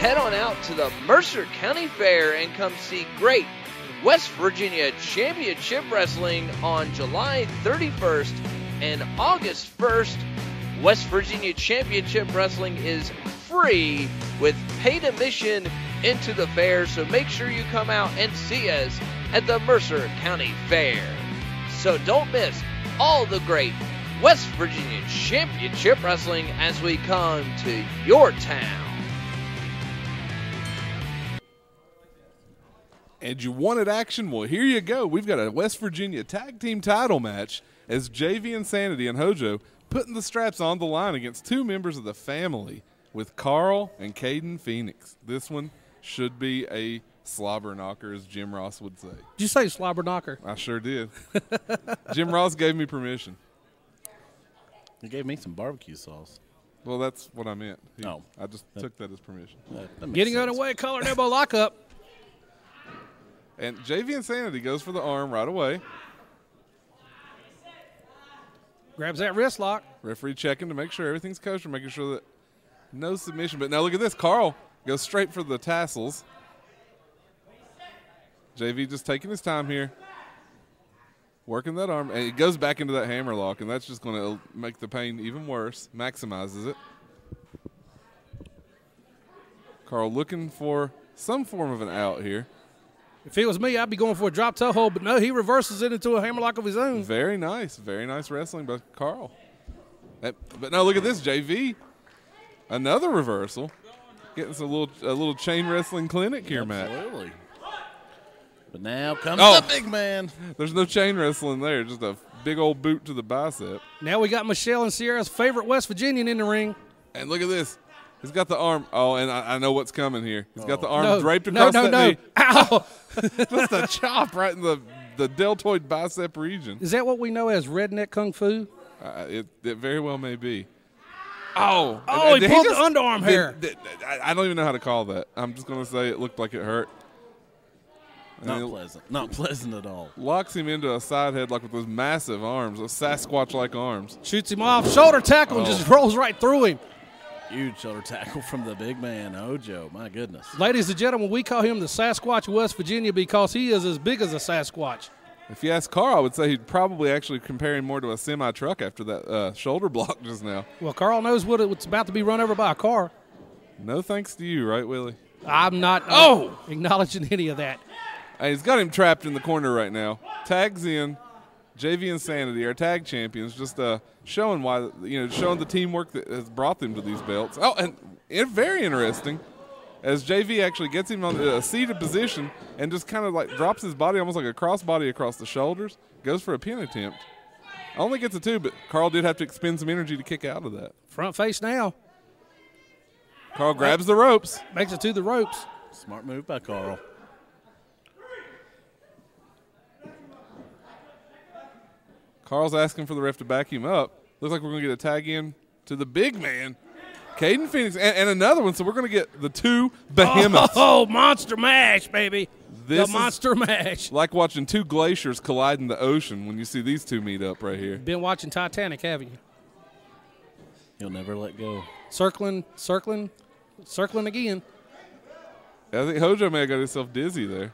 head on out to the Mercer County Fair and come see great West Virginia Championship Wrestling on July 31st and August 1st. West Virginia Championship Wrestling is free with paid admission into the fair, so make sure you come out and see us at the Mercer County Fair. So don't miss all the great West Virginia Championship Wrestling as we come to your town. And you wanted action? Well, here you go. We've got a West Virginia Tag Team title match as JV Insanity and Hojo putting the straps on the line against two members of the family with Carl and Caden Phoenix. This one should be a slobber knocker, as Jim Ross would say. Did you say slobber knocker? I sure did. Jim Ross gave me permission. He gave me some barbecue sauce. Well, that's what I meant. No. I just took that as permission. That Getting underway, collar and elbow lockup. And JV Insanity goes for the arm right away. Grabs that wrist lock. Referee checking to make sure everything's kosher, making sure that no submission. But now look at this. Carl goes straight for the tassels. JV just taking his time here. Working that arm. And he goes back into that hammer lock, and that's just going to make the pain even worse. Maximizes it. Carl looking for some form of an out here. If it was me, I'd be going for a drop toe hold, but no, he reverses it into a hammerlock of his own. Very nice wrestling by Carl. But now look at this, JV. Another reversal. Getting a little chain wrestling clinic here, Matt. Absolutely. But now comes the big man. There's no chain wrestling there, just a big old boot to the bicep. Now we got Michelle and Sierra's favorite West Virginian in the ring. And look at this. He's got the arm. Oh, and I know what's coming here. He's got the arm draped across that knee. Ow! Just a chop right in the deltoid bicep region. Is that what we know as redneck kung fu? It very well may be. Oh, he pulled the underarm hair. I don't even know how to call that. I'm just going to say it looked like it hurt. Not pleasant. Not pleasant at all. Locks him into a side headlock with those massive arms, those Sasquatch-like arms. Shoots him off. Shoulder tackle and just rolls right through him. Huge shoulder tackle from the big man, Hojo. My goodness. Ladies and gentlemen, we call him the Sasquatch of West Virginia because he is as big as a Sasquatch. If you ask Carl, I would say he'd probably actually compare him more to a semi-truck after that shoulder block just now. Well, Carl knows it's about to be run over by a car. No thanks to you, right, Willie? I'm not acknowledging any of that. Hey, he's got him trapped in the corner right now. Tags in. JV Insanity, our tag champions, just showing why, showing the teamwork that has brought them to these belts. Oh, and very interesting, as JV actually gets him on a seated position and just kind of like drops his body almost like a crossbody across the shoulders, goes for a pin attempt. Only gets a 2, but Carl did have to expend some energy to kick out of that. Front face now. Carl grabs the ropes. Makes it to the ropes. Smart move by Carl. Carl's asking for the ref to back him up. Looks like we're going to get a tag in to the big man, Caden Phoenix, and another one. So we're going to get the two behemoths. Oh, monster mash, baby. This the monster mash. Like watching two glaciers collide in the ocean when you see these two meet up right here. Been watching Titanic, haven't you? He'll never let go. Circling again. I think Hojo may have got himself dizzy there.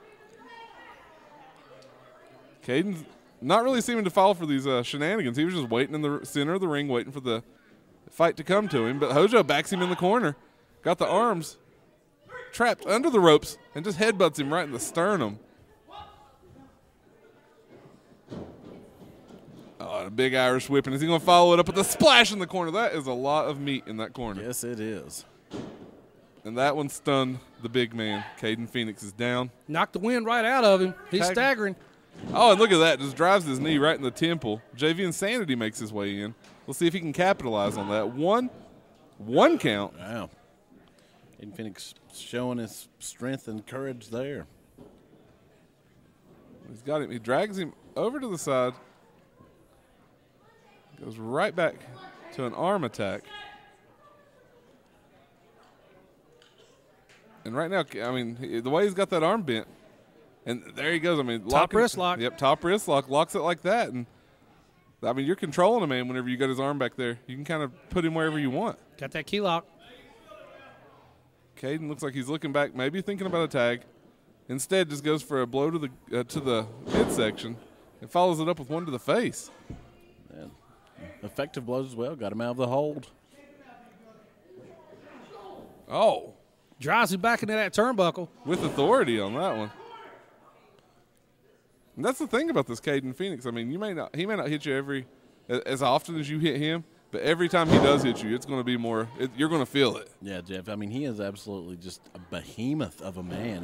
Caden's not really seeming to fall for these shenanigans. He was just waiting in the center of the ring, waiting for the fight to come to him. But Hojo backs him in the corner, got the arms trapped under the ropes, and just headbutts him right in the sternum. Oh, a big Irish whip, and is he going to follow it up with a splash in the corner? That is a lot of meat in that corner. Yes, it is. And that one stunned the big man. Caden Phoenix is down. Knocked the wind right out of him. He's staggering. Oh, and look at that. Just drives his knee right in the temple. JV Insanity makes his way in. We'll see if he can capitalize on that. One count. Wow. Caden Phoenix showing his strength and courage there. He's got him. He drags him over to the side. Goes right back to an arm attack. And right now, I mean, the way he's got that arm bent, and there he goes. I mean, top wrist lock. Yep, top wrist lock. Locks it like that. And, I mean, you're controlling a man whenever you got his arm back there. You can kind of put him wherever you want. Got that key lock. Caden looks like he's looking back, maybe thinking about a tag. Instead, just goes for a blow to the midsection and follows it up with one to the face. And effective blows as well. Got him out of the hold. Oh. Drives him back into that turnbuckle. With authority on that one. And that's the thing about this Caden Phoenix. I mean, he may not hit you as often as you hit him, but every time he does hit you, it's going to be more. You're going to feel it. Yeah, Jeff. I mean, he is absolutely just a behemoth of a man.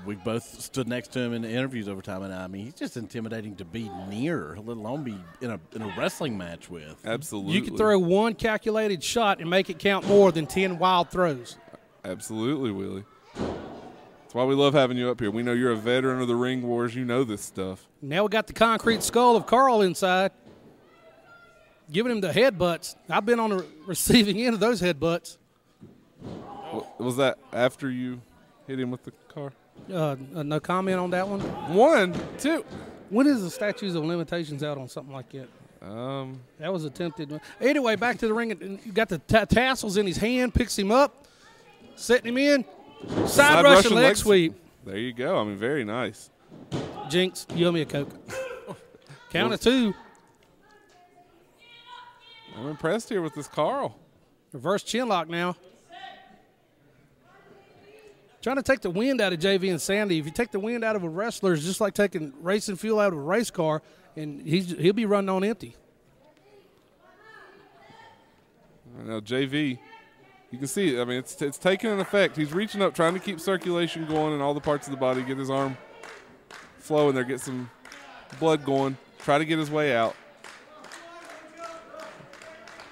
We both stood next to him in the interviews over time, and I mean, he's just intimidating to be near, let alone be in a wrestling match with. Absolutely. You can throw one calculated shot and make it count more than 10 wild throws. Absolutely, Willie. That's why we love having you up here. We know you're a veteran of the ring wars. You know this stuff. Now we got the concrete skull of Carl inside, giving him the headbutts. I've been on the receiving end of those headbutts. Was that after you hit him with the car? No comment on that one. 1, 2. When is the statutes of limitations out on something like that? That was attempted. Anyway, back to the ring. You got the tassels in his hand, picks him up, setting him in. Side Russian leg sweep. There you go. I mean, very nice. Jinx, you owe me a Coke. Count of 2. I'm impressed here with this Carl. Reverse chin lock now. Trying to take the wind out of JV and Sandy. If you take the wind out of a wrestler, it's just like taking racing fuel out of a race car, and he'll be running on empty. Now, JV, you can see it. I mean, it's taking an effect. He's reaching up, trying to keep circulation going in all the parts of the body, get his arm flowing there, get some blood going, try to get his way out.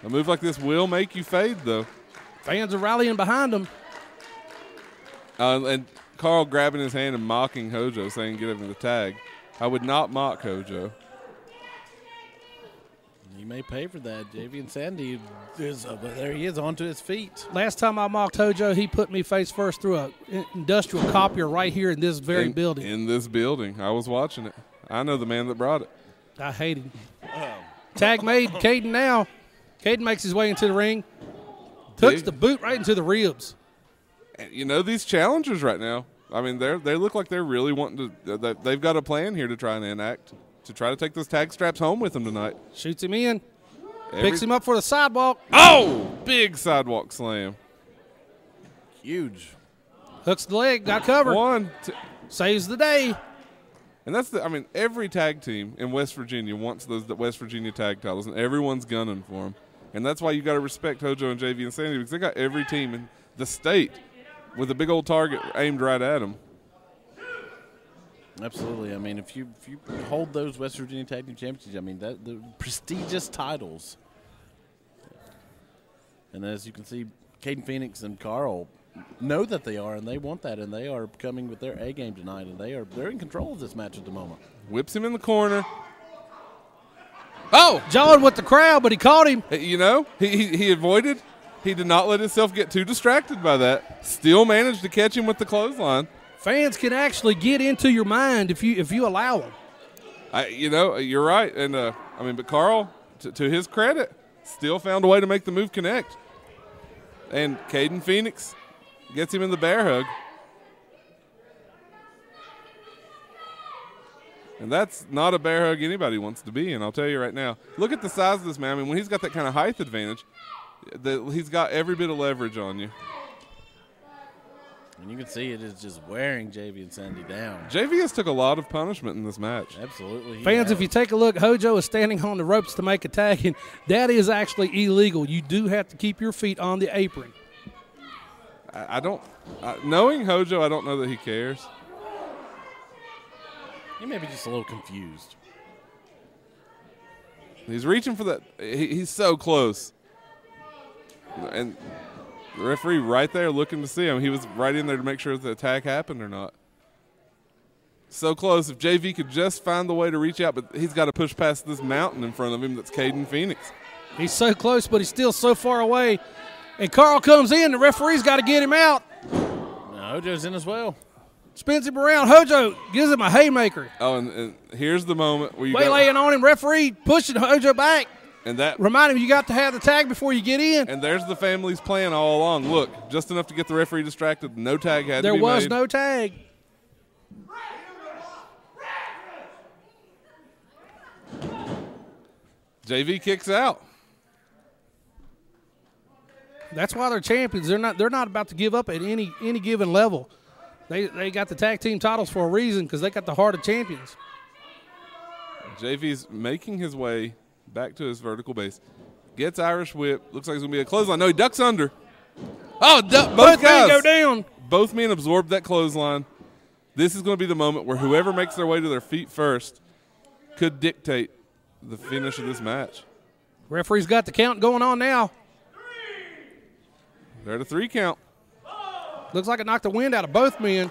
A move like this will make you fade, though. Fans are rallying behind him. And Carl grabbing his hand and mocking Hojo, saying get him to the tag. I would not mock Hojo. He may pay for that. JV and Sandy, there he is, onto his feet. Last time I mocked Hojo, he put me face first through an industrial copier right here in this very building. In this building. I was watching it. I know the man that brought it. I hate him. Tag made. Caden now. Caden makes his way into the ring. Hooks the boot right into the ribs. And you know, these challengers right now, I mean, they look like they're really wanting to they've got a plan here to try and enact, to try to take those tag straps home with them tonight. Shoots him in. Picks him up for the sidewalk. Oh! Big sidewalk slam. Huge. Hooks the leg. Got covered. 1, 2. Saves the day. And that's I mean, every tag team in West Virginia wants those West Virginia tag titles, and everyone's gunning for them. And that's why you got to respect Hojo and JV and Sandy, because they got every team in the state with a big old target aimed right at them. Absolutely. I mean, if you hold those West Virginia Tag Team Championships, I mean, the prestigious titles. And as you can see, Caden Phoenix and Carl know that they are, and they want that, and they are coming with their A game tonight, and they're in control of this match at the moment. Whips him in the corner. Oh! Jawed with the crowd, but he caught him. You know, he avoided. He did not let himself get too distracted by that. Still managed to catch him with the clothesline. Fans can actually get into your mind if you allow them. You know, you're right. And, I mean, but Carl, to his credit, still found a way to make the move connect. And Caden Phoenix gets him in the bear hug. And that's not a bear hug anybody wants to be in, I'll tell you right now. Look at the size of this man. I mean, when he's got that kind of height advantage, he's got every bit of leverage on you. And you can see it is just wearing JV and Sandy down. JV has took a lot of punishment in this match. Absolutely. Fans, if you take a look, Hojo is standing on the ropes to make a tag, and that is actually illegal. You do have to keep your feet on the apron. Knowing Hojo, I don't know that he cares. He may be just a little confused. He's reaching for that. He's so close. And the referee right there looking to see him. He was right in there to make sure the attack happened or not. So close. If JV could just find the way to reach out, but he's got to push past this mountain in front of him that's Caden Phoenix. He's so close, but he's still so far away. And Carl comes in. The referee's got to get him out. Now, Hojo's in as well. Spins him around. Hojo gives him a haymaker. Oh, and here's the moment where you Waylaying on him. Referee pushing Hojo back. And that remind him you got to have the tag before you get in. And there's the family's plan all along. Look, just enough to get the referee distracted. No tag had to be made. There was no tag. JV kicks out. That's why they're champions. They're not about to give up at any given level. They got the tag team titles for a reason because they got the heart of champions. JV's making his way back to his vertical base. Gets Irish whip. Looks like it's going to be a clothesline. No, he ducks under. Oh, both guys go down. Both men absorbed that clothesline. This is going to be the moment where whoever makes their way to their feet first could dictate the finish of this match. Referee's got the count going on now. They're at a 3 count. Looks like it knocked the wind out of both men.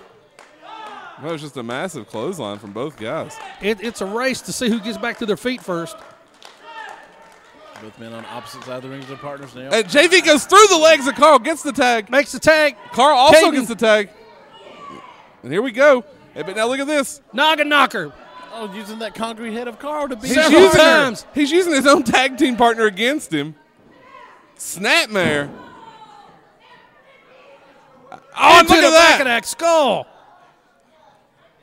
Well, it was just a massive clothesline from both guys. It's a race to see who gets back to their feet first. Both men on opposite sides of the rings are partners now. And JV goes through the legs of Carl, gets the tag. Makes the tag. Carl also gets the tag. And here we go. Hey, but now look at this. Noggin knocker. Oh, using that concrete head of Carl to beat He's using his own tag team partner against him. Snapmare. Oh, and look look at back of that skull.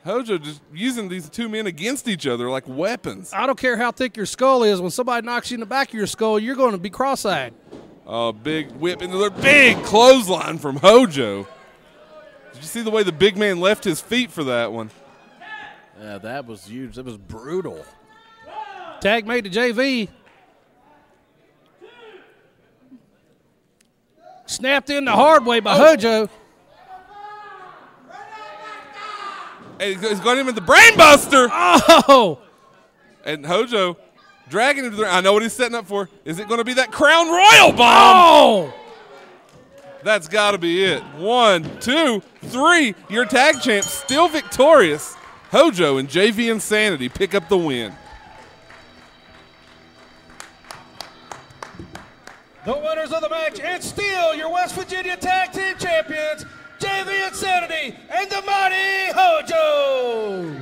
Hojo just using these two men against each other like weapons. I don't care how thick your skull is. When somebody knocks you in the back of your skull, you're going to be cross-eyed. Oh, big whip into their big clothesline from Hojo. Did you see the way the big man left his feet for that one? Yeah, that was huge. That was brutal. Tag made to JV. Snapped in the hard way by Hojo. And he's got him in the brain buster. Oh! And Hojo dragging him to the ring. I know what he's setting up for. Is it going to be that Crown Royal bomb? Oh! That's got to be it. 1, 2, 3. Your tag champs still victorious. Hojo and JV Insanity pick up the win. The winners of the match and still your West Virginia Tag Team Champions, JV Insanity and the Mighty Hojo.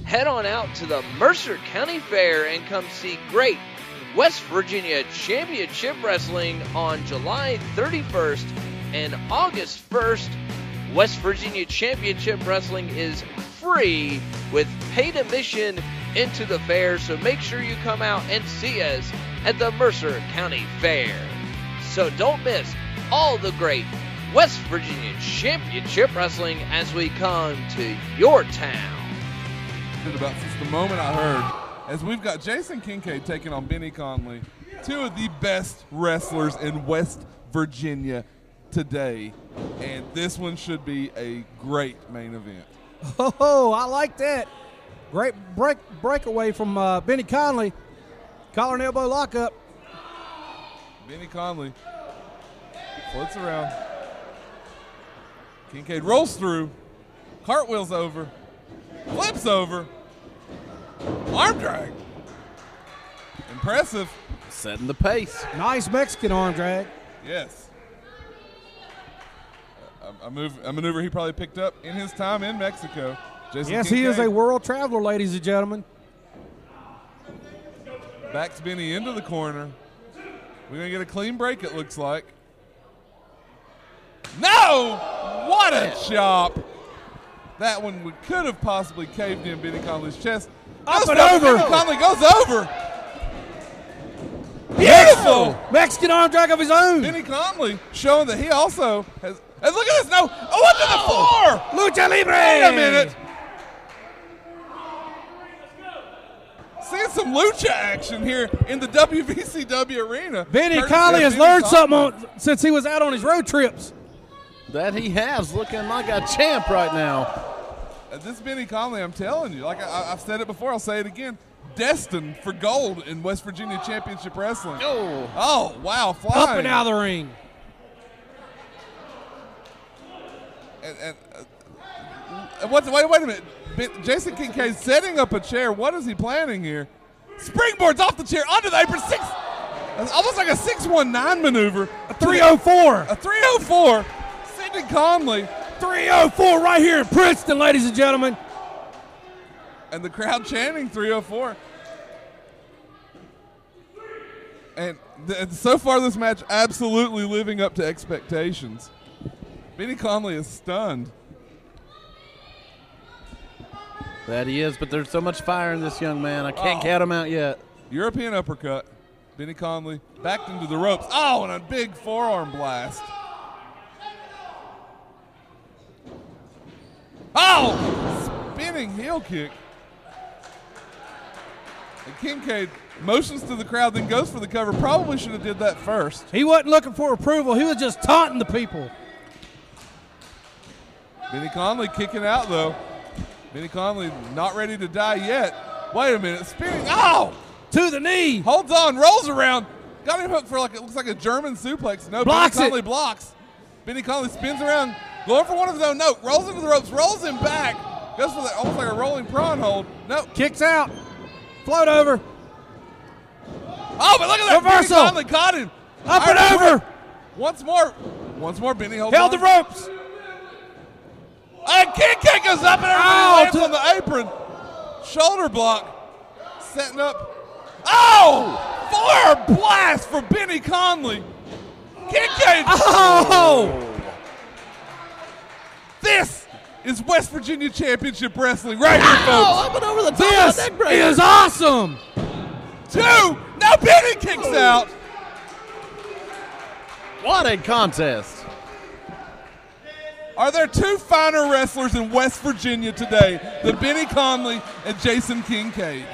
Head on out to the Mercer County Fair and come see great West Virginia Championship Wrestling on July 31st and August 1st. West Virginia Championship Wrestling is free with paid admission into the fair, so make sure you come out and see us at the Mercer County Fair. So don't miss all the great West Virginia Championship Wrestling as we come to your town. About since the moment I heard, as we've got Jason Kincaid taking on Benny Conley, two of the best wrestlers in West Virginia today, and this one should be a great main event. Oh, I like that. Great breakaway from Benny Conley. Collar and elbow lockup. Benny Conley floats around. Kincaid rolls through, cartwheels over, flips over, arm drag. Impressive. Setting the pace. Nice Mexican arm drag. Yes. A maneuver he probably picked up in his time in Mexico. Jason yes, Kincaid. he is a world traveler, ladies and gentlemen. Backs Benny into the corner. We're going to get a clean break, it looks like. No! What a chop. That one could have possibly caved in Benny Conley's chest. Up and over. Benny Conley goes over. Beautiful. Mexican arm drag of his own. Benny Conley showing that he also has. And look at this. No. Oh, into the floor. Lucha Libre. Wait a minute. Seeing some lucha action here in the WVCW arena. Benny Conley has learned something since he was out on his road trips. That he has, looking like a champ right now. This Benny Conley, I'm telling you, like I've said it before, I'll say it again, destined for gold in West Virginia Championship Wrestling. Oh, wow, flying. Up and out of the ring. Wait a minute. Jason Kincaid setting up a chair. What is he planning here? Springboards off the chair onto the apron. Almost like a 619 maneuver. A 304. A 304. Sidney Conley 304 right here in Princeton, ladies and gentlemen. And the crowd chanting 304. And so far this match absolutely living up to expectations. Benny Conley is stunned. That he is, but there's so much fire in this young man. I can't count him out yet. European uppercut. Benny Conley backed into the ropes. Oh, and a big forearm blast. Oh! Spinning heel kick. And Kincaid motions to the crowd, then goes for the cover. Probably should have did that first. He wasn't looking for approval. He was just taunting the people. Benny Conley kicking out, though. Benny Conley not ready to die yet. Wait a minute. Spinning. Oh! To the knee. Holds on. Rolls around. Got him hooked for it looks like a German suplex. No, blocks Benny Conley it. blocks. Benny Conley spins around. Going for one of his own. No. Rolls into the ropes. Rolls him back. Goes for that almost like a rolling prawn hold. No. Kicks out. Float over. Oh, but look at that. Reversal. Benny Conley caught him. Up and over. Once more. Benny holds Held on. the ropes. And Kincaid goes up and everybody lands on the apron. Shoulder block. Setting up. Oh! Forearm blast for Benny Conley. Kincaid. Oh! This is West Virginia Championship Wrestling right here, folks. Up and over the top. This is awesome. 2. Now Benny kicks out. What a contest. Are there 2 finer wrestlers in West Virginia today than Benny Conley and Jason Kincaid?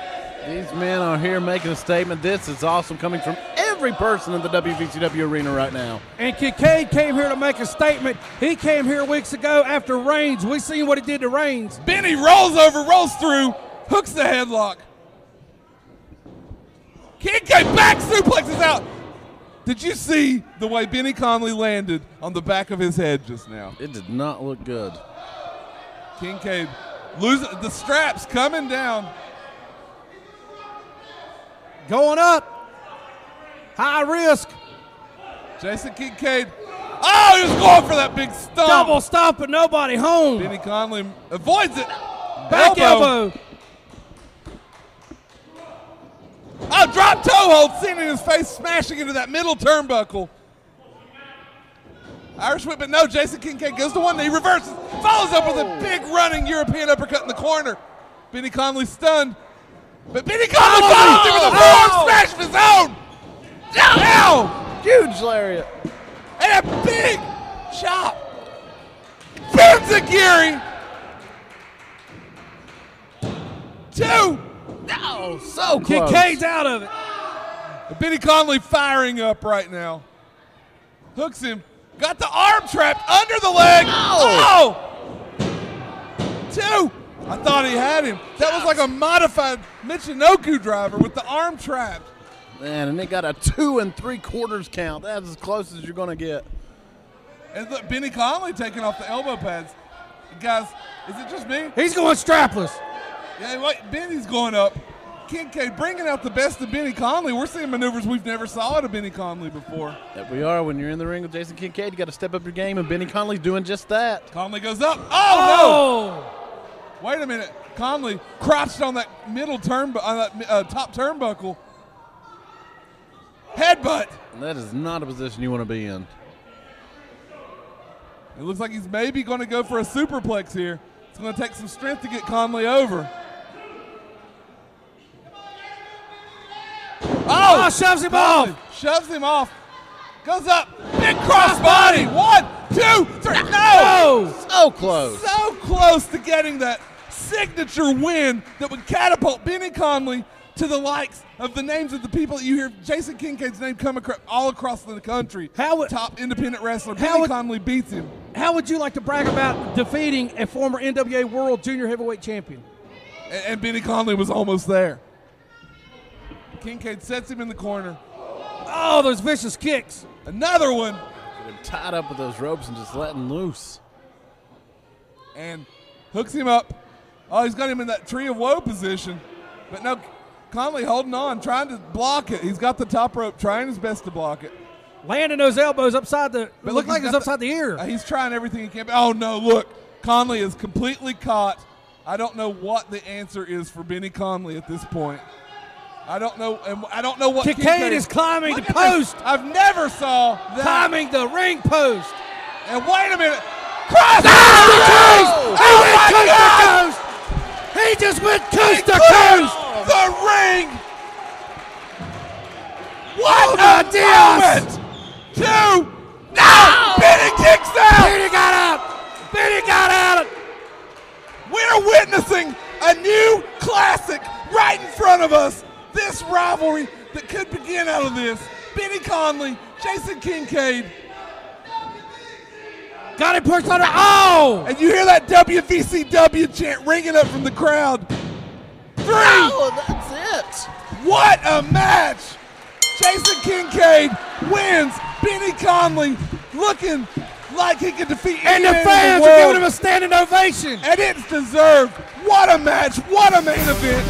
These men are here making a statement. This is awesome coming from every person in the WVCW arena right now. And Kincaid came here to make a statement. He came here weeks ago after Reigns. We seen what he did to Reigns. Benny rolls over, rolls through, hooks the headlock. Kincaid back suplexes out. Did you see the way Benny Conley landed on the back of his head just now? It did not look good. Kincaid losing the straps coming down. Going up. High risk. Jason Kincaid. Oh, he was going for that big stomp. Double stomp and nobody home. Benny Conley avoids it. Back elbow. Oh, drop toe hold, seeing in his face, smashing into that middle turnbuckle. Irish whip, but no, Jason Kincaid goes to one knee, reverses, follows up with a big running European uppercut in the corner. Benny Conley stunned, but Benny Conley follows him with a forearm smash of his own. Ow! Huge lariat. And a big chop. Benzagiri. 2. No, so close. Kincaid's out of it. Benny Conley firing up right now. Hooks him. Got the arm trapped under the leg. Oh! 2. I thought he had him. That was like a modified Michinoku driver with the arm trapped. Man, and they got a 2 3/4 count. That's as close as you're going to get. And look, Benny Conley taking off the elbow pads. Guys, is it just me? He's going strapless. Yeah, wait, Benny's going up. Kincaid bringing out the best of Benny Conley. We're seeing maneuvers we've never saw out of Benny Conley before. That we are. When you're in the ring with Jason Kincaid, you got to step up your game, and Benny Conley's doing just that. Conley goes up. Oh, no! Wait a minute. Conley crouched on that middle top turnbuckle. Headbutt. And that is not a position you want to be in. It looks like he's maybe going to go for a superplex here. It's going to take some strength to get Conley over. Oh, shoves him off. Shoves him off. Goes up. Big cross body. 1, 2, 3. No! So close. So close to getting that signature win that would catapult Benny Conley to the likes of the names of the people that you hear Jason Kincaid's name come all across the country. Top independent wrestler. Benny Conley beats him. How would you like to brag about defeating a former NWA World Junior Heavyweight Champion? And Benny Conley was almost there. Kincaid sets him in the corner. Oh, those vicious kicks. Another one. Get him tied up with those ropes and just letting loose. And hooks him up. Oh, he's got him in that tree of woe position. But no, Conley holding on, trying to block it. He's got the top rope, trying his best to block it. Landing those elbows upside the, But look like it's upside the ear. He's trying everything he can. Oh, no, look. Conley is completely caught. I don't know what the answer is for Benny Conley at this point. I don't know. And I don't know what Kincaid is climbing the post. I've never saw that. Climbing the ring post. And wait a minute. Cross! He just went coast to coast. The ring. What Oh, a Dios. moment. Two. No! Benny kicks out. Benny got out. Benny got out. We're witnessing a new classic right in front of us. This rivalry that could begin out of this. Benny Conley, Jason Kincaid. Got it pushed under. Oh! And you hear that WVCW chant ringing up from the crowd. 3. Oh, that's it. What a match. Jason Kincaid wins. Benny Conley looking like he could defeat And the any man in fans the are world. giving him a standing ovation. And it's deserved. What a match. What a main event.